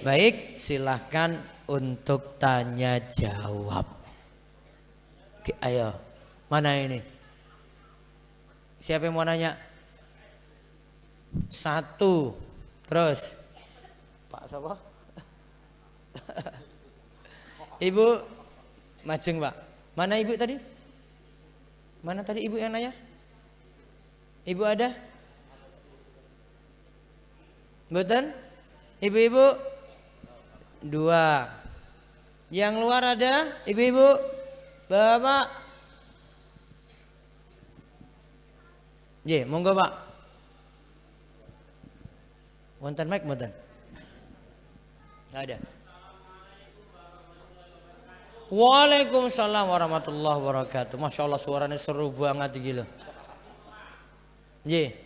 Baik, silahkan untuk tanya jawab. Oke, ayo, mana ini? Siapa yang mau nanya? Satu, terus Pak siapa? Ibu Majeng Pak. Mana ibu tadi? Mana tadi ibu yang nanya? Ibu ada? Mboten? Ibu-ibu? Dua. Yang luar ada? Ibu-ibu? Bapak? Ye, monggo Pak. Wonten mic mboten? Enggak ada. Waalaikumsalam warahmatullahi wabarakatuh. Masya Allah suaranya seru banget gila. Ye.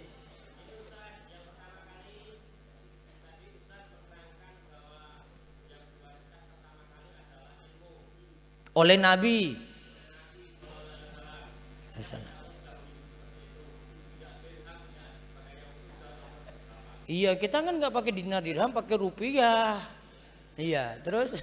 Oleh Nabi. Iya, kita kan nggak pakai dinar dirham, pakai rupiah. Iya, terus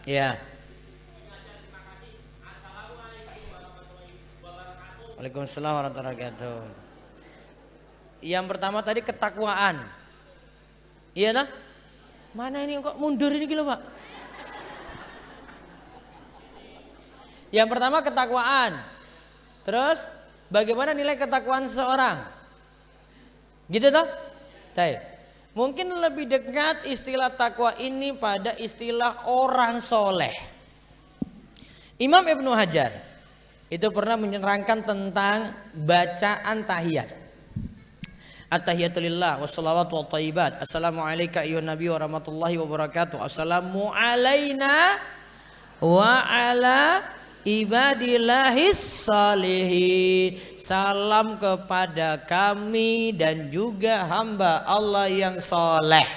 ya. Waalaikumsalam warahmatullahi wabarakatuh. Yang pertama tadi ketakwaan. Iya lah. Mana ini kok mundur ini gitu Pak? Yang pertama ketakwaan. Terus bagaimana nilai ketakwaan seseorang? Gitu toh? Baik. Mungkin lebih dekat istilah takwa ini pada istilah orang soleh. Imam Ibnu Hajar itu pernah menerangkan tentang bacaan tahiyat. At-tahiyatulillah wassalawatu wattayyibat. Assalamualaikum ayyuhan nabi warahmatullahi wabarakatuh. Assalamu alaina wa ala ibadillahis salihin. Salam kepada kami dan juga hamba Allah yang soleh.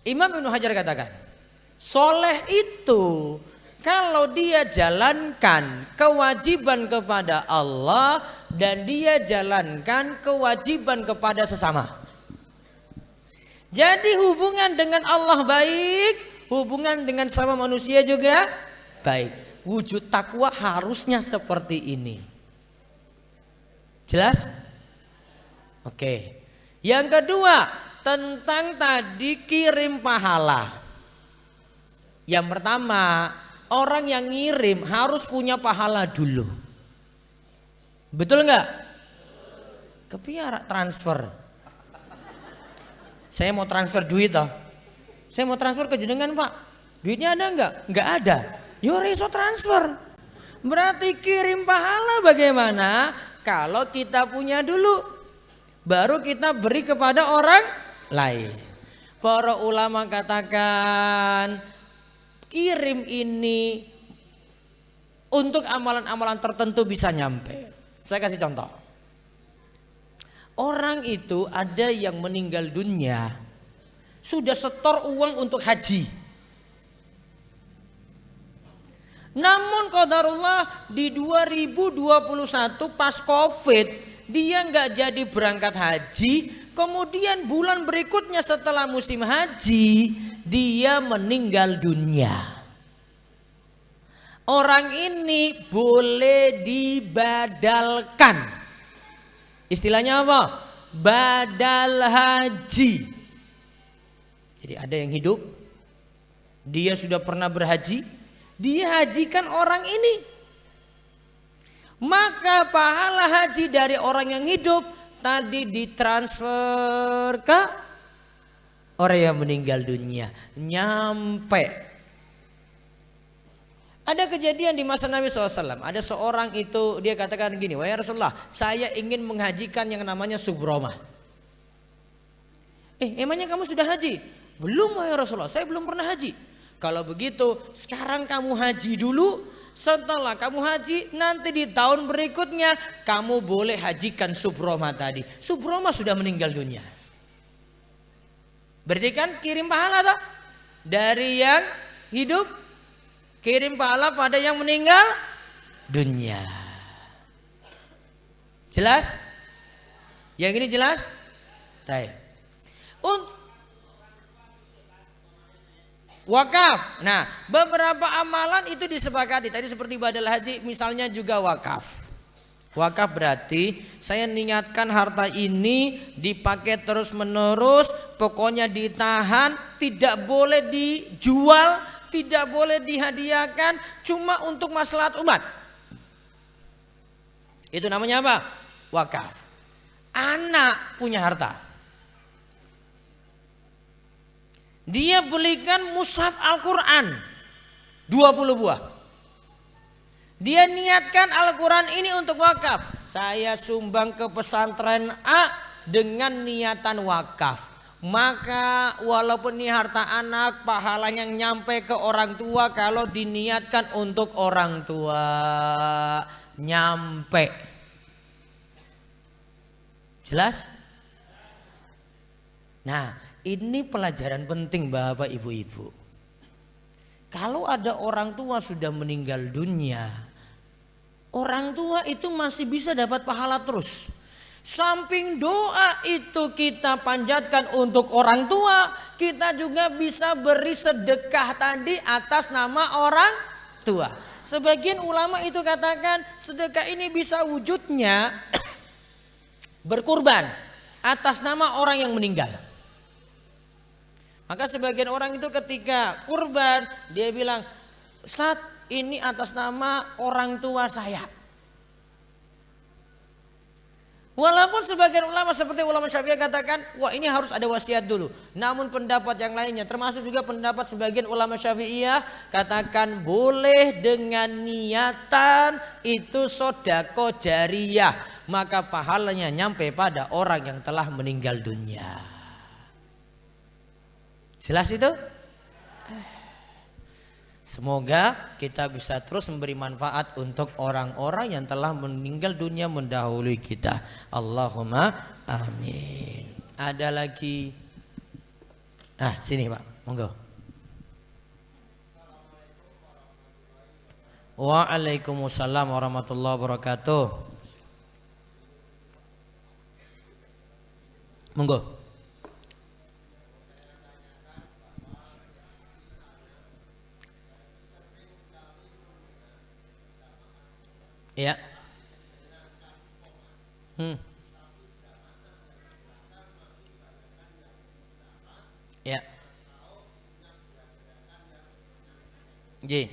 Imam Ibnu Hajar katakan, soleh itu kalau dia jalankan kewajiban kepada Allah dan dia jalankan kewajiban kepada sesama. Jadi hubungan dengan Allah baik, hubungan dengan sama manusia juga baik. Wujud takwa harusnya seperti ini. Jelas? Oke. Yang kedua, tentang tadi kirim pahala. Yang pertama, orang yang ngirim harus punya pahala dulu. Betul enggak? Kepiara transfer. Saya mau transfer duit toh. Saya mau transfer ke jenengan Pak. Duitnya ada enggak? Enggak ada. Yo iso transfer. Berarti kirim pahala bagaimana? Kalau kita punya dulu, baru kita beri kepada orang lain. Para ulama katakan kirim ini untuk amalan-amalan tertentu bisa nyampe. Saya kasih contoh. Orang itu ada yang meninggal dunia sudah setor uang untuk haji. Namun qadarullah di 2021 pas Covid dia nggak jadi berangkat haji. Kemudian bulan berikutnya setelah musim haji dia meninggal dunia. Orang ini boleh dibadalkan. Istilahnya apa? Badal haji. Jadi ada yang hidup, dia sudah pernah berhaji, dia hajikan orang ini. maka pahala haji dari orang yang hidup tadi ditransfer ke orang yang meninggal dunia. Nyampe. Ada kejadian di masa Nabi SAW. Ada seorang itu dia katakan gini, wahai Rasulullah, saya ingin menghajikan yang namanya Subromah. Emangnya kamu sudah haji? Belum wahai Rasulullah, saya belum pernah haji. Kalau begitu sekarang kamu haji dulu. Setelah kamu haji, nanti di tahun berikutnya kamu boleh hajikan Subromah tadi. Subromah sudah meninggal dunia. Berarti kan kirim pahala tak? Dari yang hidup, kirim pahala pada yang meninggal dunia. Jelas? Yang ini jelas? Baik. Wakaf. Nah, beberapa amalan itu disepakati. Tadi seperti badal haji, misalnya juga wakaf. Wakaf berarti saya niatkan harta ini dipakai terus menerus, pokoknya ditahan, tidak boleh dijual, tidak boleh dihadiahkan, cuma untuk maslahat umat. Itu namanya apa? Wakaf. Anak punya harta. Dia belikan mushaf Al-Quran 20 buah. Dia niatkan Al-Quran ini untuk wakaf. Saya sumbang ke pesantren A dengan niatan wakaf. Maka walaupun ini harta anak, pahalanya nyampe ke orang tua kalau diniatkan untuk orang tua. Nyampe. Jelas? Nah, ini pelajaran penting Bapak Ibu-ibu. Kalau ada orang tua sudah meninggal dunia, orang tua itu masih bisa dapat pahala terus. Samping doa itu kita panjatkan untuk orang tua, kita juga bisa beri sedekah tadi atas nama orang tua. Sebagian ulama itu katakan sedekah ini bisa wujudnya berkurban atas nama orang yang meninggal. Maka sebagian orang itu ketika kurban dia bilang, Ustaz ini atas nama orang tua saya. Walaupun sebagian ulama seperti ulama Syafi'i katakan, wah ini harus ada wasiat dulu. Namun pendapat yang lainnya termasuk juga pendapat sebagian ulama Syafi'iyah katakan boleh dengan niatan itu sedekah jariyah. Maka pahalanya nyampe pada orang yang telah meninggal dunia. Jelas itu? Semoga kita bisa terus memberi manfaat untuk orang-orang yang telah meninggal dunia mendahului kita. Allahumma amin. Ada lagi? Sini Pak, monggo. Waalaikumsalam warahmatullahi wabarakatuh. Monggo. Ya. Ya. J.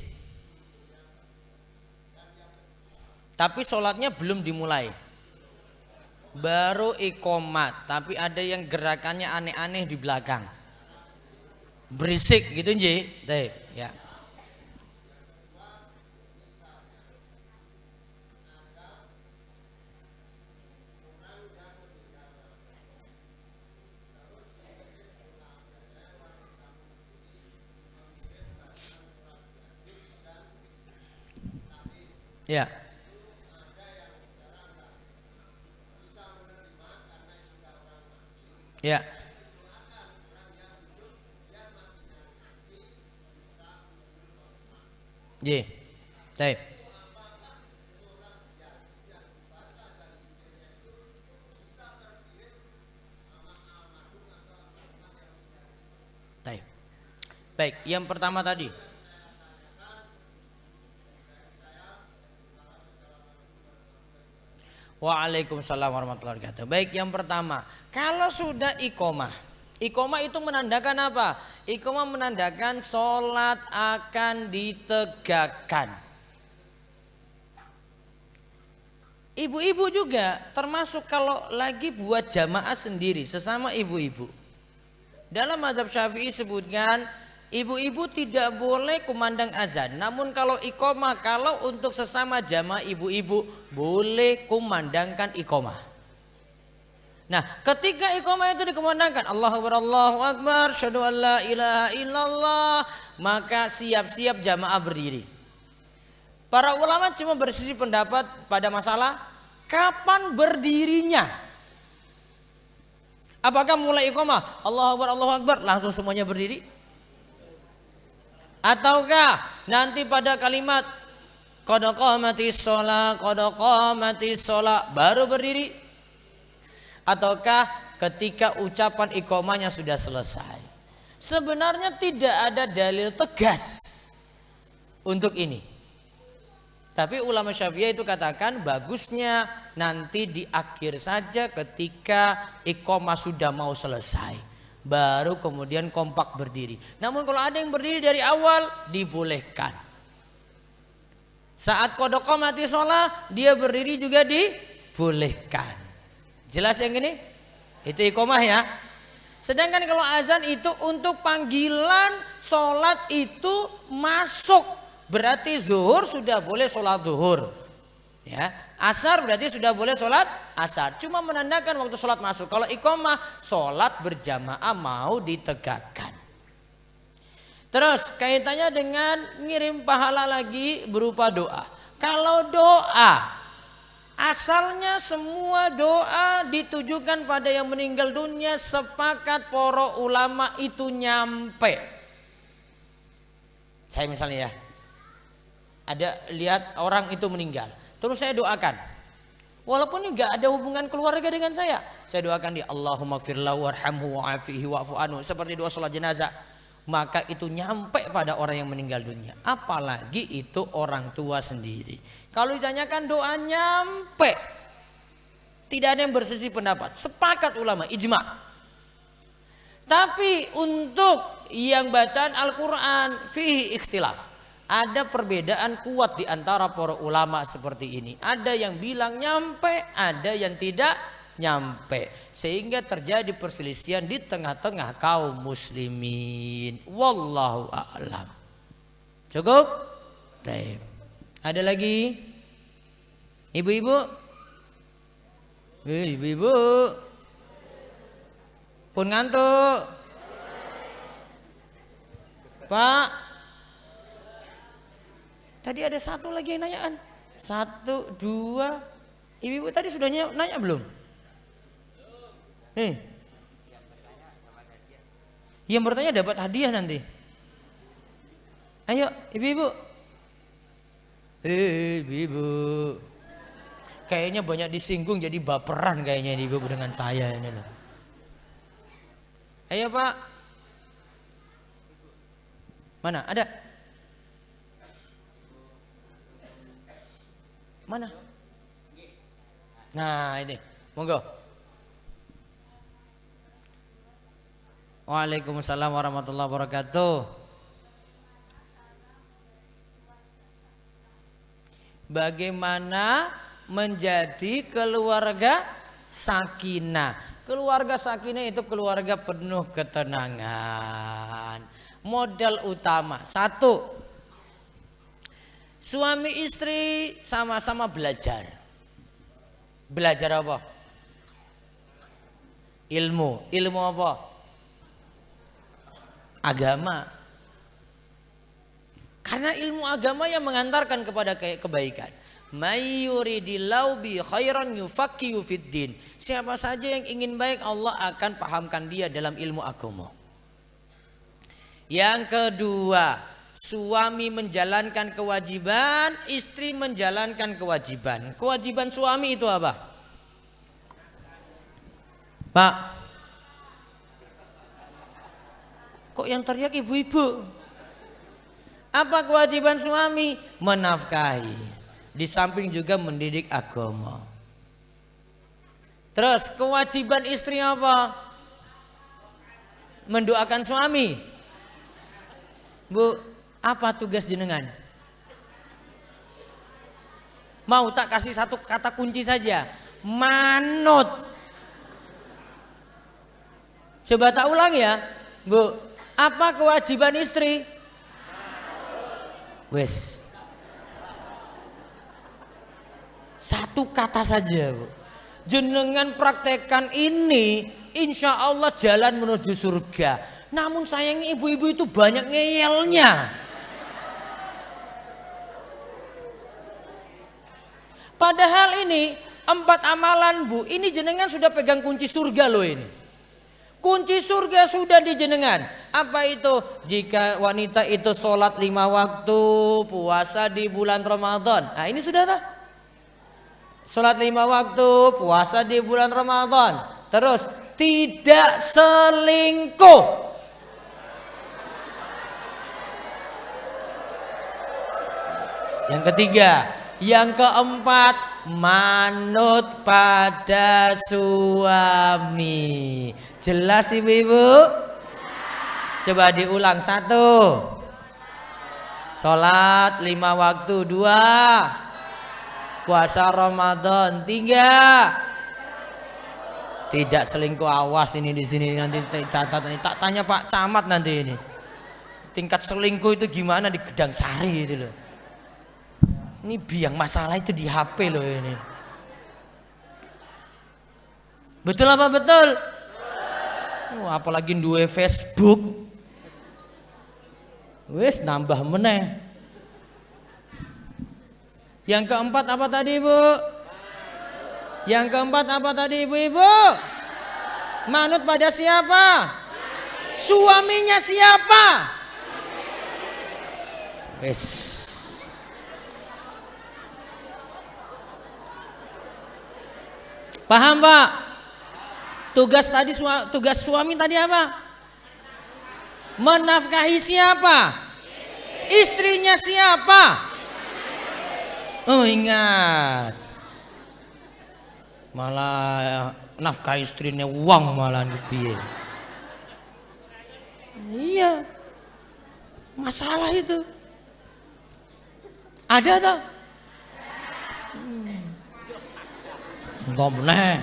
Tapi sholatnya belum dimulai. Baru iqomat, tapi ada yang gerakannya aneh-aneh di belakang. Berisik gitu J. Baik, ya. Ya. Ya. Ye. Baik. Baik. Baik, yang pertama tadi. Waalaikumsalam warahmatullahi wabarakatuh. Baik, yang pertama, kalau sudah iqomah, iqomah itu menandakan apa? Iqomah menandakan sholat akan ditegakkan. Ibu-ibu juga termasuk kalau lagi buat jamaah sendiri sesama ibu-ibu. Dalam mazhab Syafi'i sebutkan ibu-ibu tidak boleh kumandang azan. Namun kalau iqomah, kalau untuk sesama jamaah ibu-ibu boleh kumandangkan iqomah. Nah, ketika iqomah itu dikumandangkan Allahu Akbar, syahadu an la ilaha illallah, maka siap-siap jamaah berdiri. Para ulama cuma bersisi pendapat pada masalah kapan berdirinya. Apakah mulai iqomah Allahu Akbar langsung semuanya berdiri? Ataukah nanti pada kalimat qad qamatis shalah baru berdiri? Ataukah ketika ucapan iqomahnya sudah selesai? Sebenarnya tidak ada dalil tegas untuk ini. Tapi ulama Syafi'iyah itu katakan bagusnya nanti di akhir saja ketika iqomah sudah mau selesai. Baru kemudian kompak berdiri. Namun kalau ada yang berdiri dari awal dibolehkan. Saat qad qamatis shalah dia berdiri juga dibolehkan. Jelas yang ini? Itu iqomah ya. Sedangkan kalau azan itu untuk panggilan sholat itu masuk. Berarti zuhur sudah boleh sholat zuhur, ya. Asar berarti sudah boleh sholat asar. Cuma menandakan waktu sholat masuk. Kalau iqomah sholat berjamaah mau ditegakkan. Terus kaitannya dengan ngirim pahala lagi berupa doa. Kalau doa asalnya semua doa ditujukan pada yang meninggal dunia, sepakat para ulama itu nyampe. Saya misalnya ya, ada lihat orang itu meninggal, terus saya doakan, walaupun nggak ada hubungan keluarga dengan saya doakan dia, Allahumma firlahu warhamhu wa'afihi wa'fu anhu, seperti doa sholat jenazah, maka itu nyampe pada orang yang meninggal dunia. Apalagi itu orang tua sendiri. Kalau ditanyakan doa nyampe, tidak ada yang bersisi pendapat, sepakat ulama ijma. Tapi untuk yang bacaan Al-Quran fihi ikhtilaf. Ada perbedaan kuat di antara para ulama seperti ini. Ada yang bilang nyampe, ada yang tidak nyampe. Sehingga terjadi perselisihan di tengah-tengah kaum muslimin. Wallahu a'lam. Cukup? Baik. Ada lagi? Ibu-ibu? Ibu-ibu? Pun ngantuk? Pak? Tadi ada satu lagi yang nanyaan. 1, 2. Ibu-ibu tadi sudah nanya belum? Yang bertanya dapat hadiah nanti. Ayo ibu-ibu. Ibu-ibu. Kayaknya banyak disinggung jadi baperan kayaknya ibu-ibu dengan saya ini loh. Ayo Pak. Mana? Ada? Mana? Nah ini, monggo. Waalaikumsalam warahmatullahi wabarakatuh. Bagaimana menjadi keluarga sakinah? Keluarga sakinah itu keluarga penuh ketenangan. Modal utama 1, suami istri sama-sama belajar. Belajar apa? Ilmu. Ilmu apa? Agama. Karena ilmu agama yang mengantarkan kepada kebaikan. May yuridillahu bi khairan yufaqihu fiddin. Siapa saja yang ingin baik, Allah akan pahamkan dia dalam ilmu agama. Yang kedua, suami menjalankan kewajiban, istri menjalankan kewajiban. Kewajiban suami itu apa? Pak, kok yang teriak ibu-ibu? Apa kewajiban suami? Menafkahi. Di samping juga mendidik agama. Terus kewajiban istri apa? Mendoakan suami. Bu, apa tugas jenengan? Mau tak kasih satu kata kunci saja. Manut. Coba tak ulang ya, Bu. Apa kewajiban istri? Wes. Satu kata saja, Bu. Jenengan praktekkan ini, insya Allah jalan menuju surga. Namun sayangnya ibu-ibu itu banyak ngeyelnya. Padahal ini 4 amalan, Bu, ini jenengan sudah pegang kunci surga loh ini. Kunci surga sudah di jenengan. Apa itu? Jika wanita itu sholat 5 waktu, puasa di bulan Ramadan. Nah ini sudah tak? Sholat 5 waktu, puasa di bulan Ramadan. Terus tidak selingkuh. Yang ketiga, yang keempat, manut pada suami. Jelas ibu-ibu? Coba diulang. 1, sholat 5 waktu. 2, puasa Ramadan. 3, tidak selingkuh. Awas ini di sini nanti catat. Tak tanya Pak Camat nanti ini. Tingkat selingkuh itu gimana di Gedang Sari itu loh. Ini biang masalah itu di HP loh ini. Betul apa betul? Apalagi duwe Facebook. Wes nambah meneh. Yang keempat apa tadi, Bu? Yang keempat apa tadi, ibu-ibu? Manut pada siapa? Suaminya siapa? Wes. Paham, Pak? Tugas suami tadi apa? Menafkahi siapa? Istrinya siapa? Oh, ingat. Malah nafkah istrinya uang malah piye. Iya. Masalah itu. Ada tak? Enggak meneh.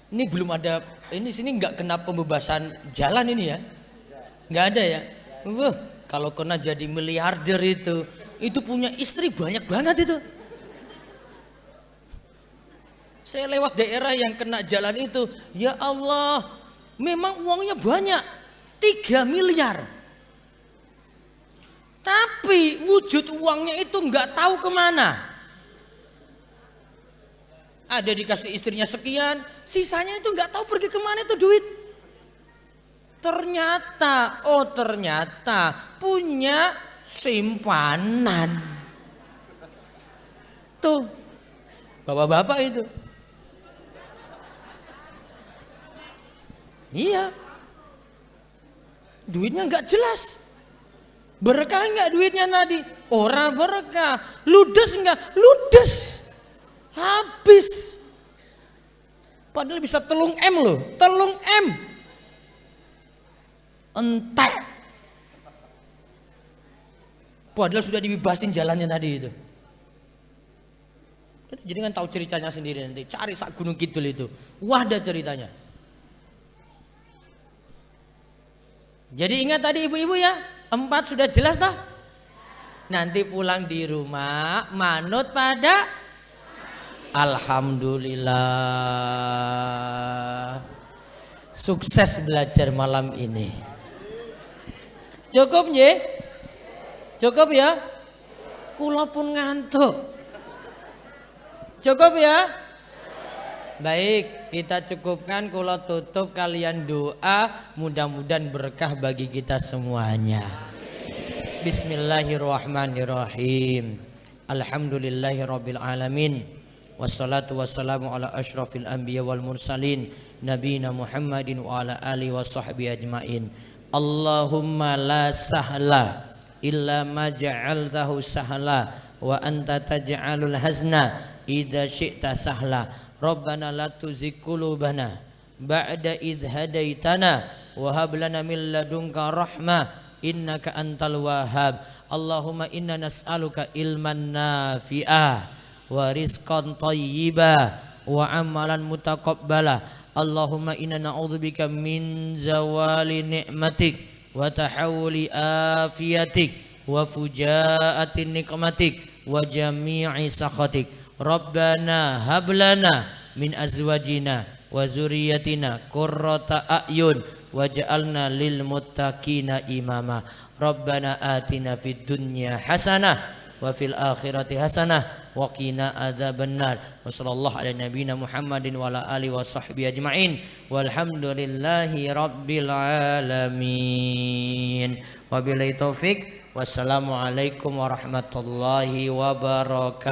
Ini belum ada, ini sini nggak kena pembebasan jalan ini ya, nggak ada ya. Kalau kena jadi miliarder itu punya istri banyak banget itu. Saya lewat daerah yang kena jalan itu, ya Allah, memang uangnya banyak, 3 miliar. Tapi wujud uangnya itu nggak tahu kemana. Ada dikasih istrinya sekian, sisanya itu nggak tahu pergi kemana itu duit. Ternyata punya simpanan. Tuh, bapak-bapak itu. Iya, duitnya nggak jelas. Berkah nggak duitnya tadi? Ora berkah. Ludes nggak? Ludes. Habis. Padahal bisa telung M loh, telung M. Entek. Padahal sudah dibebasin jalannya tadi itu. Jadi kan tahu ceritanya sendiri nanti. Cari sak Gunung Kidul itu. Wah, ada ceritanya. Jadi ingat tadi ibu-ibu ya, 4 sudah jelas toh? Nanti pulang di rumah manut pada alhamdulillah. Sukses belajar malam ini. Cukup ya? Cukup ya? Kula pun ngantuk. Cukup ya? Baik, kita cukupkan, kula tutup, kalian doa, mudah-mudahan berkah bagi kita semuanya. Bismillahirrahmanirrahim. Alhamdulillahirabbil alamin. Wassalatu wassalamu ala asyrafil anbiya wal mursalin nabiyina Muhammadin wa ala alihi wa sahbihi ajmain. Allahumma la sahla illa ma ja'altahu sahla wa anta taj'alul hazna idza syi'ta sahla. Rabbana la tuzigh qulubana ba'da idh hadaitana wa hab lana min ladunka rahmah innaka antal wahhab. Allahumma inna nas'aluka ilman nafi'ah wa rizqan thayyibah wa amalan mutaqabbala. Allahumma inna na'udzubika min zawali ni'matik wa tahawuli afiyatik wa fujaati nikmatik wa jami'i sakhatik. Rabbana hablana min azwajina wa zurriyatina qurrata a'yun waj'alna lil muttaqina imama. Rabbana atina fid dunya hasanah wa fil akhirati hasanah wa qina adzabannar. Wa sallallahu ala nabiyyina Muhammadin wa ala alihi wa sahbihi ajma'in walhamdulillahi rabbil alamin. Wabillahi taufik. Wassalamualaikum warahmatullahi wabarakatuh.